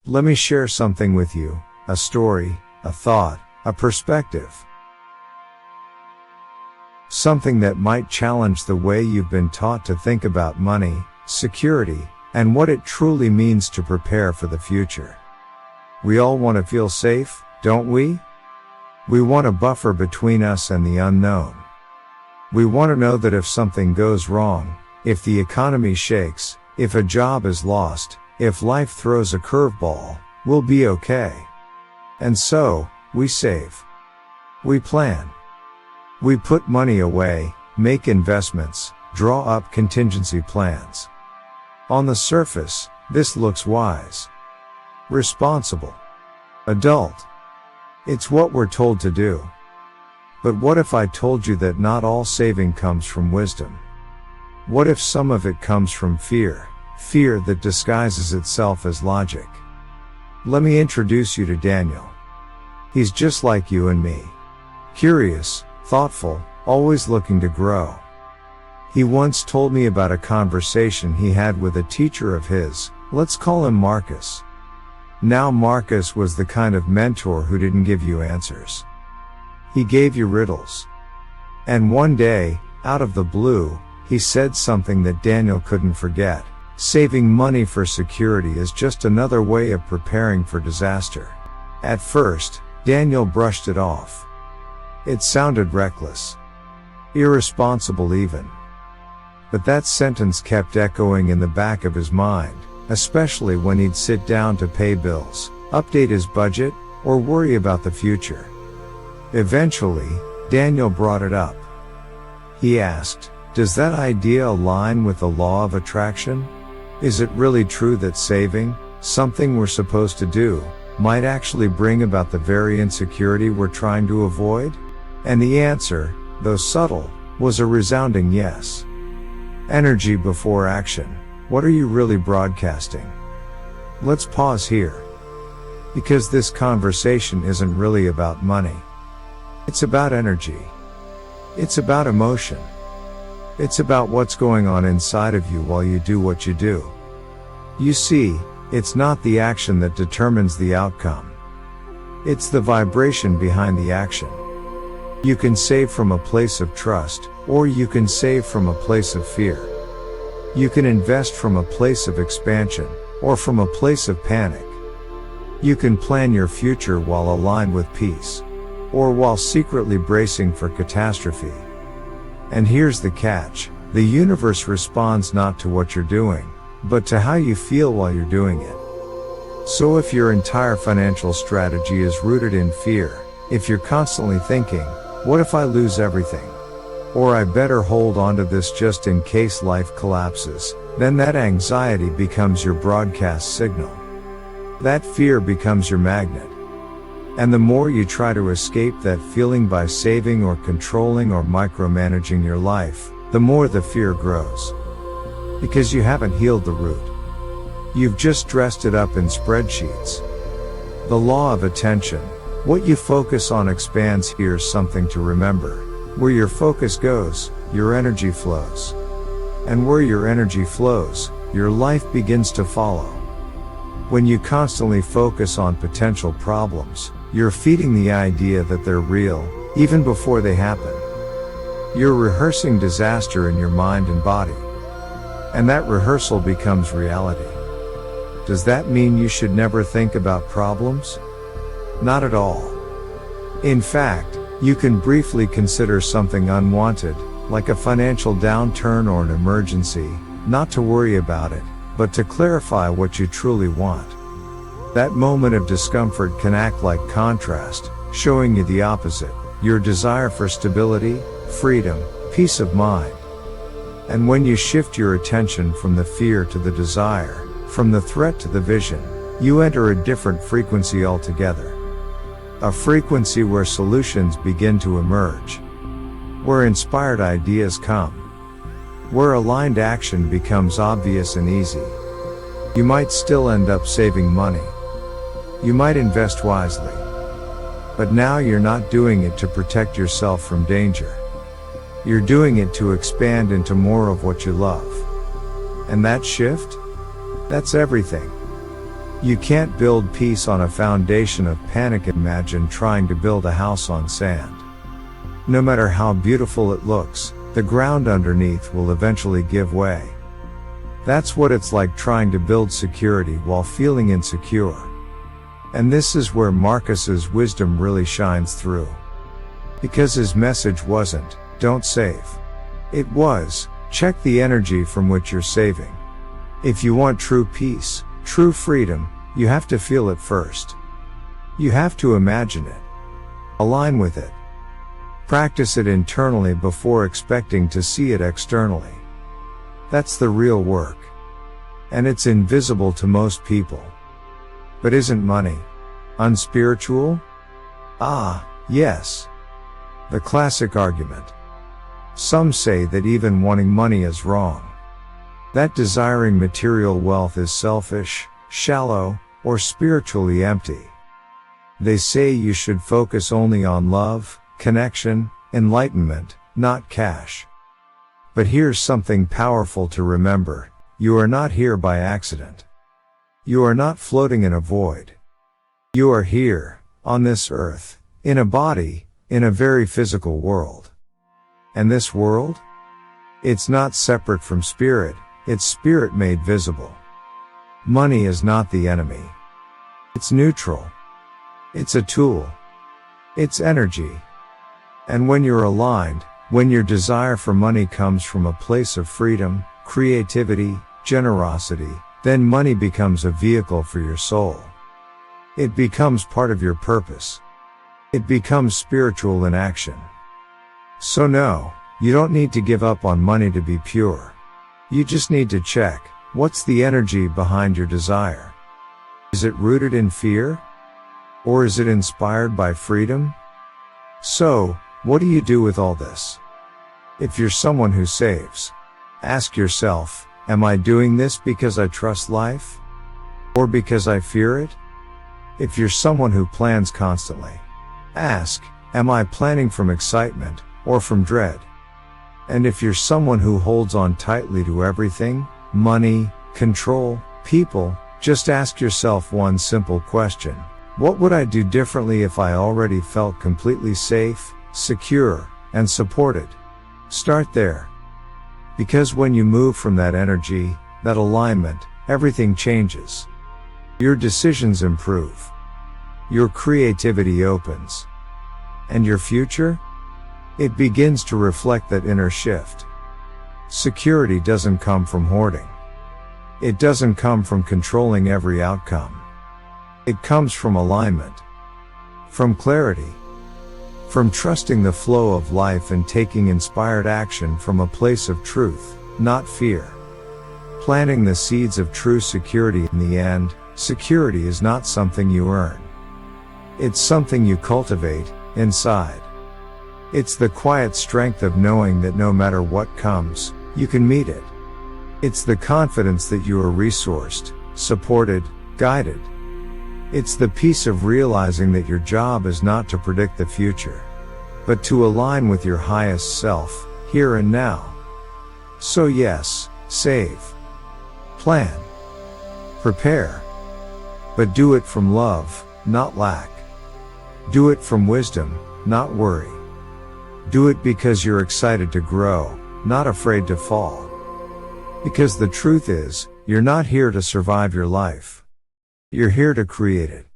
Let me share something with you, a story, a thought, a perspective. Something that might challenge the way you've been taught to think about money, security, and what it truly means to prepare for the future. We all want to feel safe, don't we? We want a buffer between us and the unknown. We want to know that if something goes wrong, if the economy shakes, if a job is lost, if life throws a curveball, we'll be okay. And so, we save. We plan. We put money away, make investments, draw up contingency plans. On the surface, this looks wise, responsible, adult. It's what we're told to do. But what if I told you that not all saving comes from wisdom? What if some of it comes from fear, fear that disguises itself as logic? Let me introduce you to Daniel. He's just like you and me. Curious, thoughtful, always looking to grow. He once told me about a conversation he had with a teacher of his, let's call him Marcus. Now Marcus was the kind of mentor who didn't give you answers. He gave you riddles. And one day, out of the blue, he said something that Daniel couldn't forget. Saving money for security is just another way of preparing for disaster. At first, Daniel brushed it off. It sounded reckless. Irresponsible even. But that sentence kept echoing in the back of his mind, especially when he'd sit down to pay bills, update his budget, or worry about the future. Eventually, Daniel brought it up. He asked, does that idea align with the law of attraction? Is it really true that saving, something we're supposed to do, might actually bring about the very insecurity we're trying to avoid? And the answer, though subtle, was a resounding yes. Energy before action. What are you really broadcasting? Let's pause here. Because this conversation isn't really about money. It's about energy. It's about emotion. It's about what's going on inside of you while you do what you do. You see, it's not the action that determines the outcome. It's the vibration behind the action. You can save from a place of trust, or you can save from a place of fear. You can invest from a place of expansion, or from a place of panic. You can plan your future while aligned with peace, or while secretly bracing for catastrophe. And here's the catch, the universe responds not to what you're doing, but to how you feel while you're doing it. So if your entire financial strategy is rooted in fear, if you're constantly thinking, what if I lose everything? Or I better hold on to this just in case life collapses, then that anxiety becomes your broadcast signal. That fear becomes your magnet. And the more you try to escape that feeling by saving or controlling or micromanaging your life, the more the fear grows. Because you haven't healed the root. You've just dressed it up in spreadsheets. The law of attention. What you focus on expands. Here's something to remember. Where your focus goes, your energy flows. And where your energy flows, your life begins to follow. When you constantly focus on potential problems, you're feeding the idea that they're real, even before they happen. You're rehearsing disaster in your mind and body. And that rehearsal becomes reality. Does that mean you should never think about problems? Not at all. In fact, you can briefly consider something unwanted, like a financial downturn or an emergency, not to worry about it, but to clarify what you truly want. That moment of discomfort can act like contrast, showing you the opposite, your desire for stability, freedom, peace of mind. And when you shift your attention from the fear to the desire, from the threat to the vision, you enter a different frequency altogether. A frequency where solutions begin to emerge. Where inspired ideas come. Where aligned action becomes obvious and easy. You might still end up saving money. You might invest wisely. But now you're not doing it to protect yourself from danger. You're doing it to expand into more of what you love. And that shift? That's everything. You can't build peace on a foundation of panic. Imagine trying to build a house on sand. No matter how beautiful it looks, the ground underneath will eventually give way. That's what it's like trying to build security while feeling insecure. And this is where Marcus's wisdom really shines through. Because his message wasn't, don't save. It was, check the energy from which you're saving. If you want true peace, true freedom, you have to feel it first. You have to imagine it. Align with it. Practice it internally before expecting to see it externally. That's the real work. And it's invisible to most people. But isn't money unspiritual? Ah, yes. The classic argument. Some say that even wanting money is wrong. That desiring material wealth is selfish, shallow, or spiritually empty. They say you should focus only on love, connection, enlightenment, not cash. But here's something powerful to remember. You are not here by accident. You are not floating in a void. You are here, on this earth, in a body, in a very physical world. And this world? It's not separate from spirit, it's spirit made visible. Money is not the enemy. It's neutral. It's a tool. It's energy. And when you're aligned, when your desire for money comes from a place of freedom, creativity, generosity, then money becomes a vehicle for your soul. It becomes part of your purpose. It becomes spiritual in action. So no, you don't need to give up on money to be pure. You just need to check, what's the energy behind your desire? Is it rooted in fear? Or is it inspired by freedom? So, what do you do with all this? If you're someone who saves, ask yourself, am I doing this because I trust life? Or because I fear it? If you're someone who plans constantly, ask, am I planning from excitement, or from dread? And if you're someone who holds on tightly to everything, money, control, people, just ask yourself one simple question. What would I do differently if I already felt completely safe, secure, and supported? Start there. Because when you move from that energy, that alignment, everything changes. Your decisions improve. Your creativity opens. And your future? It begins to reflect that inner shift. Security doesn't come from hoarding. It doesn't come from controlling every outcome. It comes from alignment. From clarity. From trusting the flow of life and taking inspired action from a place of truth, not fear. Planting the seeds of true security. In the end, security is not something you earn. It's something you cultivate, inside. It's the quiet strength of knowing that no matter what comes, you can meet it. It's the confidence that you are resourced, supported, guided. It's the peace of realizing that your job is not to predict the future, but to align with your highest self, here and now. So yes, save. Plan. Prepare. But do it from love, not lack. Do it from wisdom, not worry. Do it because you're excited to grow, not afraid to fall. Because the truth is, you're not here to survive your life. You're here to create it.